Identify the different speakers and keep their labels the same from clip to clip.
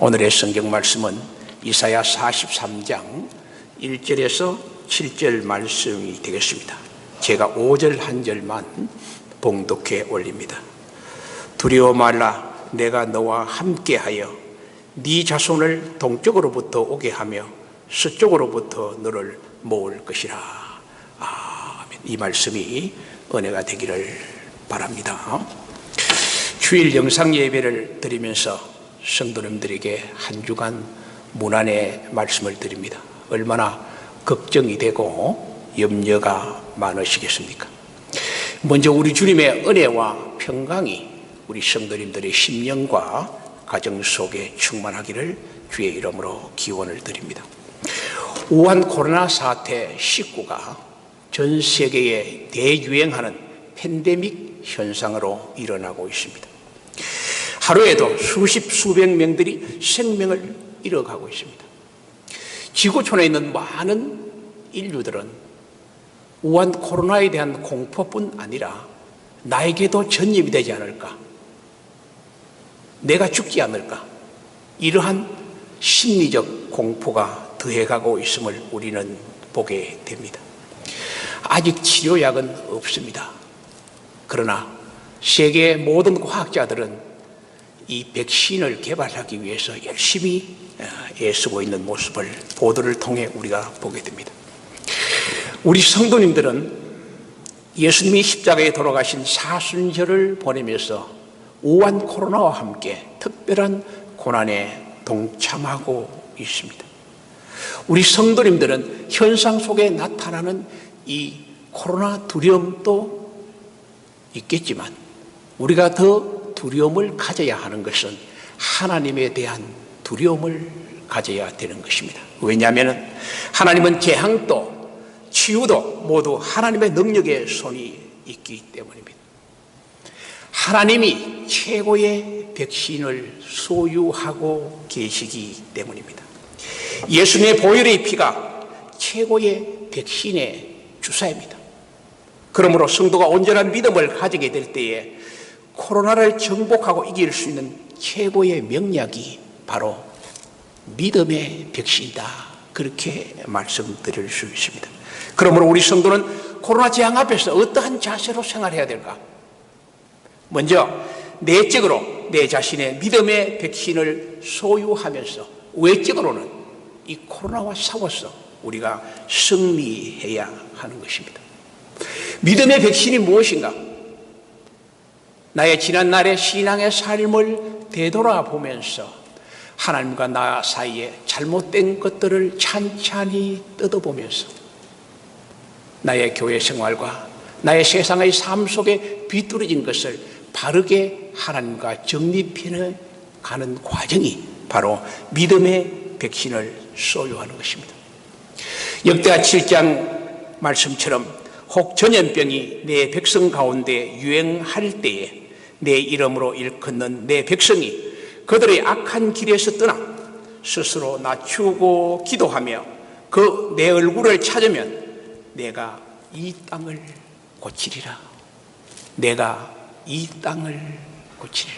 Speaker 1: 오늘의 성경 말씀은 이사야 43장 1절에서 7절 말씀이 되겠습니다. 제가 5절 한 절만 봉독해 올립니다. 두려워 말라, 내가 너와 함께하여 네 자손을 동쪽으로부터 오게 하며 서쪽으로부터 너를 모을 것이라. 아멘. 이 말씀이 은혜가 되기를 바랍니다. 주일 영상 예배를 드리면서 성도님들에게 한 주간 문안의 말씀을 드립니다. 얼마나 걱정이 되고 염려가 많으시겠습니까? 먼저 우리 주님의 은혜와 평강이 우리 성도님들의 심령과 가정 속에 충만하기를 주의 이름으로 기원을 드립니다. 우한 코로나 사태 19가 전 세계에 대유행하는 팬데믹 현상으로 일어나고 있습니다. 하루에도 수백 명들이 생명을 잃어가고 있습니다. 지구촌에 있는 많은 인류들은 우한 코로나에 대한 공포뿐 아니라 나에게도 전염이 되지 않을까, 내가 죽지 않을까, 이러한 심리적 공포가 더해가고 있음을 우리는 보게 됩니다. 아직 치료약은 없습니다. 그러나 세계의 모든 과학자들은 이 백신을 개발하기 위해서 열심히 애쓰고 있는 모습을 보도를 통해 우리가 보게 됩니다. 우리 성도님들은 예수님이 십자가에 돌아가신 사순절을 보내면서 우한 코로나와 함께 특별한 고난에 동참하고 있습니다. 우리 성도님들은 현상 속에 나타나는 이 코로나 두려움도 있겠지만 우리가 더 두려움을 가져야 하는 것은 하나님에 대한 두려움을 가져야 되는 것입니다. 왜냐하면 하나님은 재앙도 치유도 모두 하나님의 능력의 손이 있기 때문입니다. 하나님이 최고의 백신을 소유하고 계시기 때문입니다. 예수님의 보혈의 피가 최고의 백신의 주사입니다. 그러므로 성도가 온전한 믿음을 가지게 될 때에 코로나를 정복하고 이길 수 있는 최고의 명약이 바로 믿음의 백신이다. 그렇게 말씀드릴 수 있습니다. 그러므로 우리 성도는 코로나 재앙 앞에서 어떠한 자세로 생활해야 될까? 먼저 내적으로 내 자신의 믿음의 백신을 소유하면서 외적으로는 이 코로나와 싸워서 우리가 승리해야 하는 것입니다. 믿음의 백신이 무엇인가? 나의 지난날의 신앙의 삶을 되돌아보면서 하나님과 나 사이에 잘못된 것들을 찬찬히 뜯어보면서 나의 교회 생활과 나의 세상의 삶 속에 비뚤어진 것을 바르게 하나님과 정립해 가는 과정이 바로 믿음의 백신을 소유하는 것입니다. 역대하 7장 말씀처럼 혹 전염병이 내 백성 가운데 유행할 때에 내 이름으로 일컫는 내 백성이 그들의 악한 길에서 떠나 스스로 낮추고 기도하며 그 내 얼굴을 찾으면 내가 이 땅을 고치리라. 내가 이 땅을 고치리라.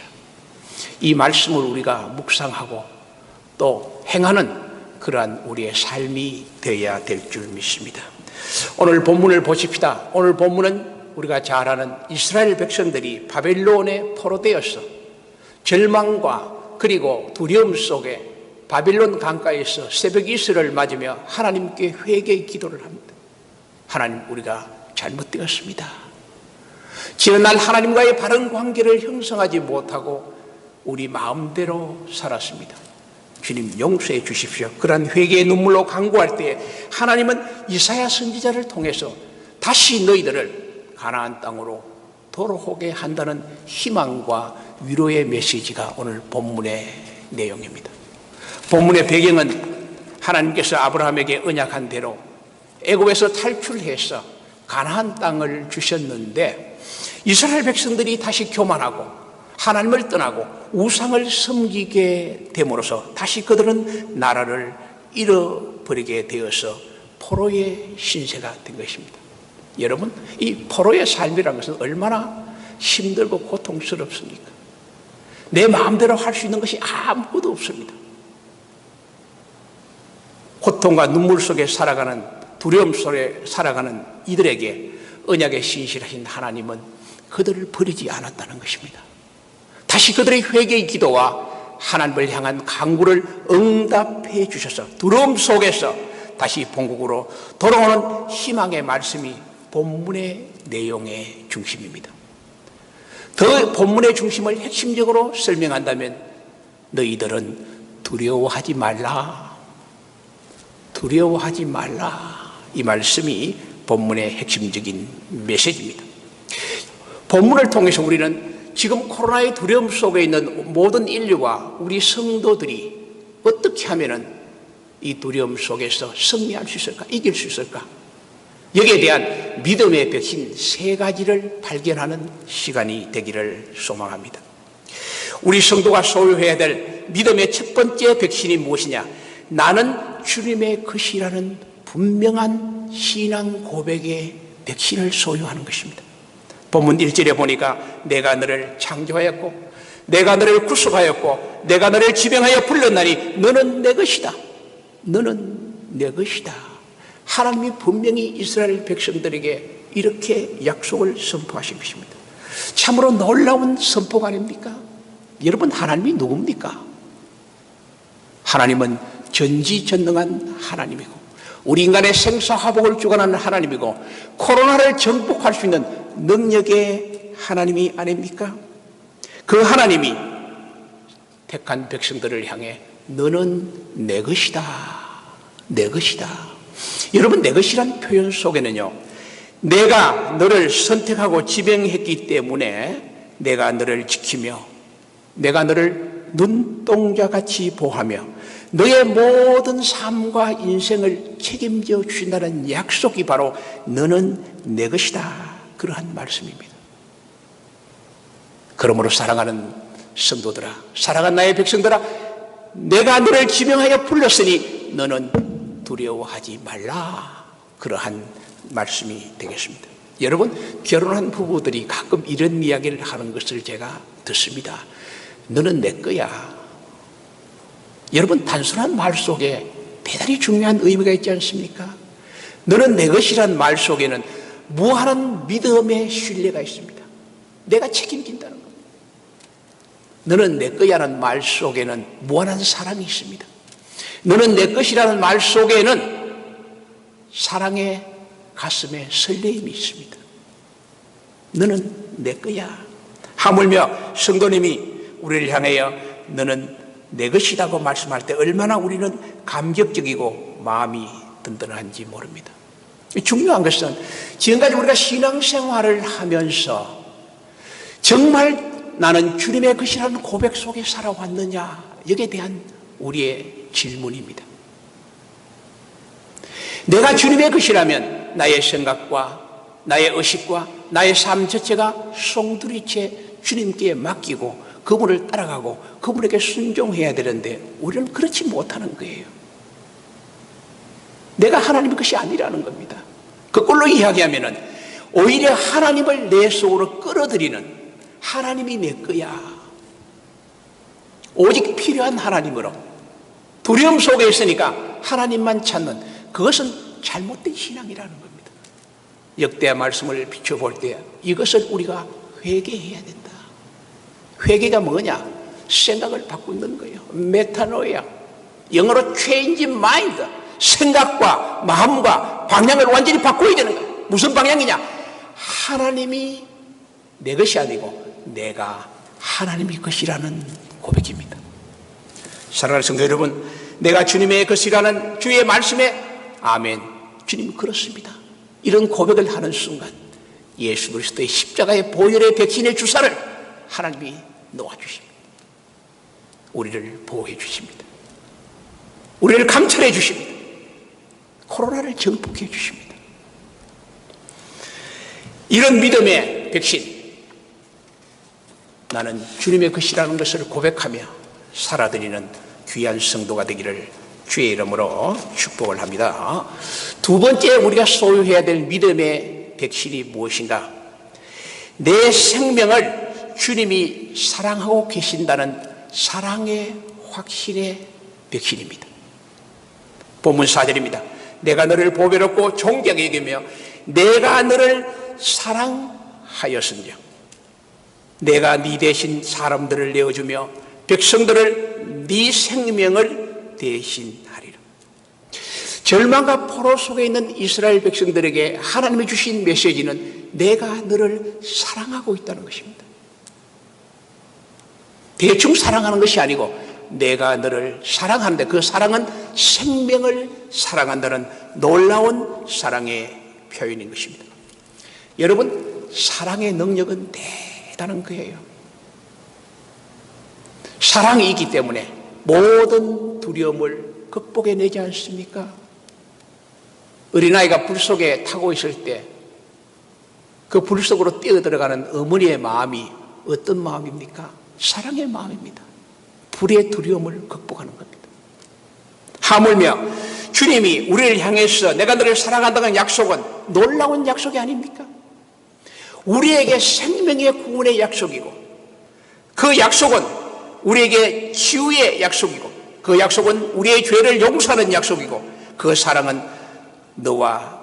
Speaker 1: 이 말씀을 우리가 묵상하고 또 행하는 그러한 우리의 삶이 되어야 될 줄 믿습니다. 오늘 본문을 보십시다. 오늘 본문은 우리가 잘 아는 이스라엘 백성들이 바벨론에 포로되어서 절망과 그리고 두려움 속에 바벨론 강가에서 새벽 이슬을 맞으며 하나님께 회개의 기도를 합니다. 하나님, 우리가 잘못되었습니다. 지난날 하나님과의 바른 관계를 형성하지 못하고 우리 마음대로 살았습니다. 주님, 용서해 주십시오. 그러한 회개의 눈물로 간구할 때에 하나님은 이사야 선지자를 통해서 다시 너희들을 가나안 땅으로 돌아오게 한다는 희망과 위로의 메시지가 오늘 본문의 내용입니다. 본문의 배경은 하나님께서 아브라함에게 언약한 대로 애굽에서 탈출해서 가나안 땅을 주셨는데 이스라엘 백성들이 다시 교만하고 하나님을 떠나고 우상을 섬기게 됨으로써 다시 그들은 나라를 잃어버리게 되어서 포로의 신세가 된 것입니다. 여러분, 이 포로의 삶이라는 것은 얼마나 힘들고 고통스럽습니까? 내 마음대로 할 수 있는 것이 아무것도 없습니다. 고통과 눈물 속에 살아가는, 두려움 속에 살아가는 이들에게 언약에 신실하신 하나님은 그들을 버리지 않았다는 것입니다. 다시 그들의 회개의 기도와 하나님을 향한 간구를 응답해 주셔서 두려움 속에서 다시 본국으로 돌아오는 희망의 말씀이 본문의 내용의 중심입니다. 더 본문의 중심을 핵심적으로 설명한다면 너희들은 두려워하지 말라. 두려워하지 말라. 이 말씀이 본문의 핵심적인 메시지입니다. 본문을 통해서 우리는 지금 코로나의 두려움 속에 있는 모든 인류와 우리 성도들이 어떻게 하면 이 두려움 속에서 승리할 수 있을까? 이길 수 있을까? 여기에 대한 믿음의 백신 3가지를 발견하는 시간이 되기를 소망합니다. 우리 성도가 소유해야 될 믿음의 첫 번째 백신이 무엇이냐? 나는 주님의 것이라는 분명한 신앙 고백의 백신을 소유하는 것입니다. 본문 1절에 보니까 내가 너를 창조하였고 내가 너를 구속하였고 내가 너를 지명하여 불렀나니 너는 내 것이다. 너는 내 것이다. 하나님이 분명히 이스라엘 백성들에게 이렇게 약속을 선포하신 것입니다. 참으로 놀라운 선포가 아닙니까? 여러분, 하나님이 누굽니까? 하나님은 전지전능한 하나님이고 우리 인간의 생사화복을 주관하는 하나님이고 코로나를 정복할 수 있는 능력의 하나님이 아닙니까? 그 하나님이 택한 백성들을 향해 너는 내 것이다. 내 것이다. 여러분, 내 것이란 표현 속에는요, 내가 너를 선택하고 지명했기 때문에 내가 너를 지키며 내가 너를 눈동자같이 보호하며 너의 모든 삶과 인생을 책임져 주신다는 약속이 바로 너는 내 것이다. 그러한 말씀입니다. 그러므로 사랑하는 성도들아, 사랑하는 나의 백성들아, 내가 너를 지명하여 불렀으니 너는 두려워하지 말라. 그러한 말씀이 되겠습니다. 여러분, 결혼한 부부들이 가끔 이런 이야기를 하는 것을 제가 듣습니다. 너는 내 거야. 여러분, 단순한 말 속에 대단히 중요한 의미가 있지 않습니까? 너는 내 것이란 말 속에는 무한한 믿음의 신뢰가 있습니다. 내가 책임진다는 겁니다. 너는 내 거야라는 말 속에는 무한한 사랑이 있습니다. 너는 내 것이라는 말 속에는 사랑의 가슴에 설레임이 있습니다. 너는 내 거야. 하물며 성도님이 우리를 향하여 너는 내 것이라고 말씀할 때 얼마나 우리는 감격적이고 마음이 든든한지 모릅니다. 중요한 것은 지금까지 우리가 신앙생활을 하면서 정말 나는 주님의 것이라는 고백 속에 살아왔느냐, 여기에 대한 우리의 질문입니다. 내가 주님의 것이라면 나의 생각과 나의 의식과 나의 삶 자체가 송두리째 주님께 맡기고 그분을 따라가고 그분에게 순종해야 되는데 우리는 그렇지 못하는 거예요. 내가 하나님의 것이 아니라는 겁니다. 그걸로 이야기하면은 오히려 하나님을 내 속으로 끌어들이는, 하나님이 내 거야, 오직 필요한 하나님으로 두려움 속에 있으니까 하나님만 찾는, 그것은 잘못된 신앙이라는 겁니다. 역대하 말씀을 비춰볼 때 이것을 우리가 회개해야 된다. 회개가 뭐냐? 생각을 바꾸는 거예요. 메타노이아, 영어로 change mind, 생각과 마음과 방향을 완전히 바꿔야 되는 거예요. 무슨 방향이냐? 하나님이 내 것이 아니고 내가 하나님의 것이라는 고백입니다. 사랑하는 성도 여러분, 내가 주님의 것이라는 주의 말씀에 아멘, 주님 그렇습니다, 이런 고백을 하는 순간 예수 그리스도의 십자가의 보혈의 백신의 주사를 하나님이 놓아주십니다. 우리를 보호해 주십니다. 우리를 감찰해 주십니다. 코로나를 정복해 주십니다. 이런 믿음의 백신, 나는 주님의 것이라는 것을 고백하며 살아드리는 귀한 성도가 되기를 주의 이름으로 축복을 합니다. 두 번째 우리가 소유해야 될 믿음의 백신이 무엇인가? 내 생명을 주님이 사랑하고 계신다는 사랑의 확신의 백신입니다. 본문 4절입니다. 내가 너를 보배롭고 존귀하게 여기며 내가 너를 사랑하였은즉 내가 네 대신 사람들을 내어주며 백성들을 네 생명을 대신하리라. 절망과 포로 속에 있는 이스라엘 백성들에게 하나님이 주신 메시지는 내가 너를 사랑하고 있다는 것입니다. 대충 사랑하는 것이 아니고 내가 너를 사랑하는데 그 사랑은 생명을 사랑한다는 놀라운 사랑의 표현인 것입니다. 여러분, 사랑의 능력은 대단한 거예요. 사랑이 있기 때문에 모든 두려움을 극복해내지 않습니까? 어린아이가 불 속에 타고 있을 때 그 불 속으로 뛰어들어가는 어머니의 마음이 어떤 마음입니까? 사랑의 마음입니다. 불의 두려움을 극복하는 겁니다. 하물며 주님이 우리를 향해서 내가 너를 사랑한다는 약속은 놀라운 약속이 아닙니까? 우리에게 생명의 구원의 약속이고 그 약속은 우리에게 치유의 약속이고 그 약속은 우리의 죄를 용서하는 약속이고 그 사랑은 너와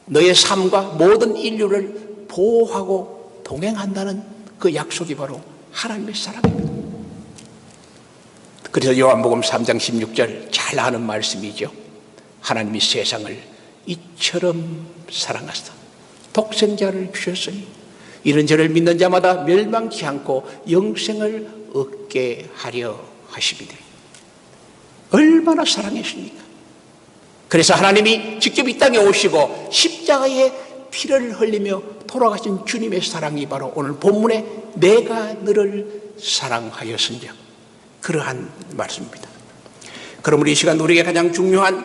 Speaker 1: 너의 삶과 모든 인류를 보호하고 동행한다는 그 약속이 바로 하나님의 사랑입니다. 그래서 요한복음 3장 16절 잘 아는 말씀이죠. 하나님이 세상을 이처럼 사랑하사 독생자를 주셨으니 이런 저를 믿는 자마다 멸망치 않고 영생을 얻게 하려 하심이되 얼마나 사랑했습니까? 그래서 하나님이 직접 이 땅에 오시고 십자가에 피를 흘리며 돌아가신 주님의 사랑이 바로 오늘 본문에 내가 너를 사랑하였은즉 그러한 말씀입니다. 그러므로 이 시간 우리에게 가장 중요한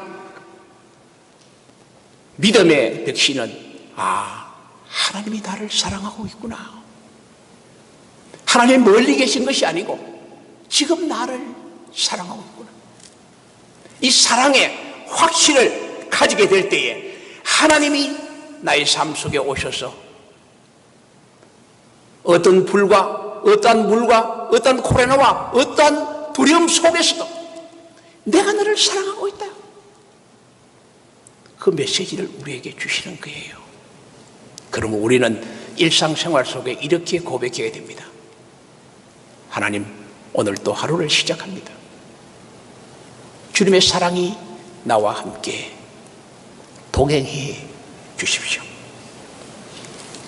Speaker 1: 믿음의 백신은 하나님이 나를 사랑하고 있구나. 하나님이 멀리 계신 것이 아니고 지금 나를 사랑하고 있구나. 이 사랑의 확신을 가지게 될 때에 하나님이 나의 삶 속에 오셔서 어떤 불과 어떠한 물과 어떠한 코로나와 어떠한 두려움 속에서도 내가 너를 사랑하고 있다. 그 메시지를 우리에게 주시는 거예요. 그러면 우리는 일상생활 속에 이렇게 고백해야 됩니다. 하나님, 오늘 또 하루를 시작합니다. 주님의 사랑이 나와 함께 동행해 주십시오.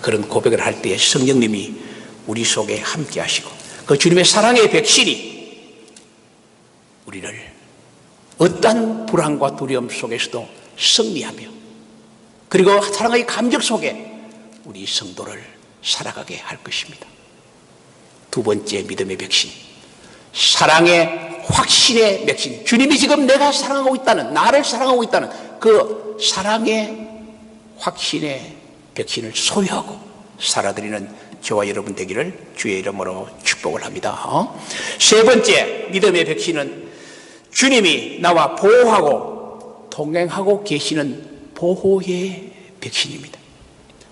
Speaker 1: 그런 고백을 할 때 성령님이 우리 속에 함께 하시고 그 주님의 사랑의 백신이 우리를 어떠한 불안과 두려움 속에서도 승리하며 그리고 사랑의 감격 속에 우리 성도를 살아가게 할 것입니다. 두 번째 믿음의 백신, 사랑의 확신의 백신. 주님이 지금 내가 사랑하고 있다는, 나를 사랑하고 있다는 그 사랑의 확신의 백신을 소유하고 살아드리는 저와 여러분 되기를 주의 이름으로 축복을 합니다. 세 번째 믿음의 백신은 주님이 나와 보호하고 동행하고 계시는 보호의 백신입니다.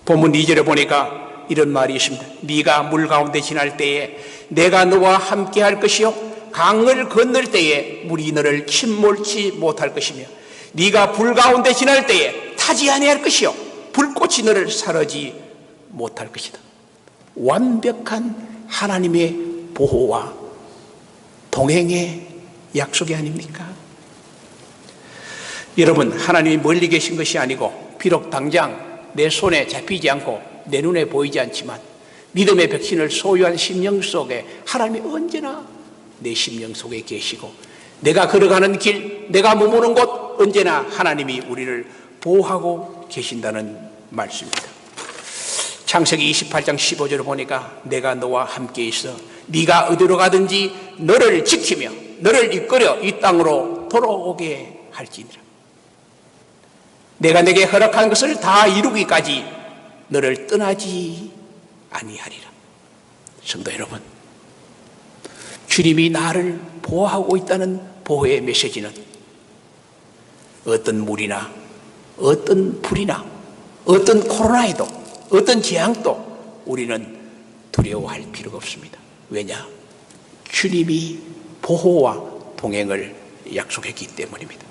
Speaker 1: 본문 2절에 보니까 이런 말이 있습니다. 네가 물 가운데 지날 때에 내가 너와 함께 할 것이요 강을 건널 때에 물이 너를 침몰치 못할 것이며 네가 불 가운데 지날 때에 타지 아니할 것이요 불꽃이 너를 사르지 못할 것이다. 완벽한 하나님의 보호와 동행의 약속이 아닙니까? 여러분, 하나님이 멀리 계신 것이 아니고 비록 당장 내 손에 잡히지 않고 내 눈에 보이지 않지만 믿음의 백신을 소유한 심령 속에 하나님이 언제나 내 심령 속에 계시고 내가 걸어가는 길, 내가 머무는 곳 언제나 하나님이 우리를 보호하고 계신다는 말씀입니다. 창세기 28장 15절을 보니까 내가 너와 함께 있어 네가 어디로 가든지 너를 지키며 너를 이끌어 이 땅으로 돌아오게 할지니라. 내가 내게 허락한 것을 다 이루기까지 너를 떠나지 아니하리라. 성도 여러분, 주님이 나를 보호하고 있다는 보호의 메시지는 어떤 물이나 어떤 불이나 어떤 코로나에도 어떤 재앙도 우리는 두려워할 필요가 없습니다. 왜냐? 주님이 보호와 동행을 약속했기 때문입니다.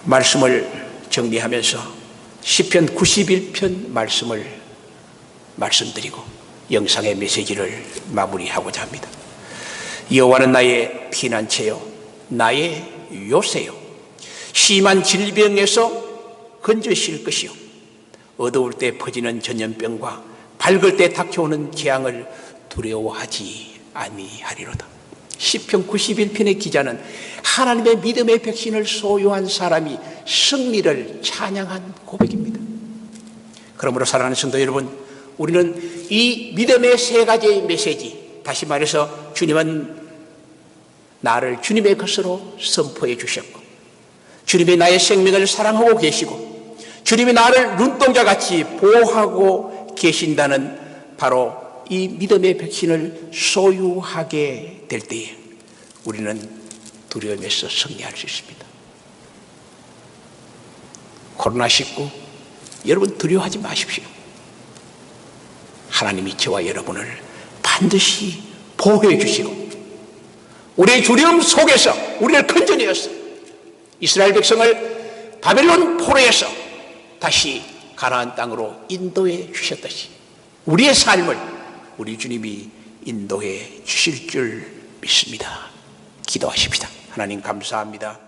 Speaker 1: 말씀을 정리하면서 시편 91편 말씀을 말씀드리고 영상의 메시지를 마무리하고자 합니다. 여호와는 나의 피난처요 나의 요새요 심한 질병에서 건져실 것이요 어두울 때 퍼지는 전염병과 밝을 때 닥쳐오는 재앙을 두려워하지 아니하리로다. 시편 91편의 기자는 하나님의 믿음의 백신을 소유한 사람이 승리를 찬양한 고백입니다. 그러므로 사랑하는 성도 여러분, 우리는 이 믿음의 세 가지의 메시지, 다시 말해서 주님은 나를 주님의 것으로 선포해 주셨고, 주님이 나의 생명을 사랑하고 계시고, 주님이 나를 눈동자같이 보호하고 계신다는 바로 이 믿음의 백신을 소유하게 될 때에 우리는 두려움에서 승리할 수 있습니다. 코로나19 여러분 두려워하지 마십시오. 하나님이 저와 여러분을 반드시 보호해 주시고 우리의 두려움 속에서 우리를 건져내어서 이스라엘 백성을 바벨론 포로에서 다시 가나안 땅으로 인도해 주셨듯이 우리의 삶을 우리 주님이 인도해 주실 줄 믿습니다. 기도하십시다. 하나님 감사합니다.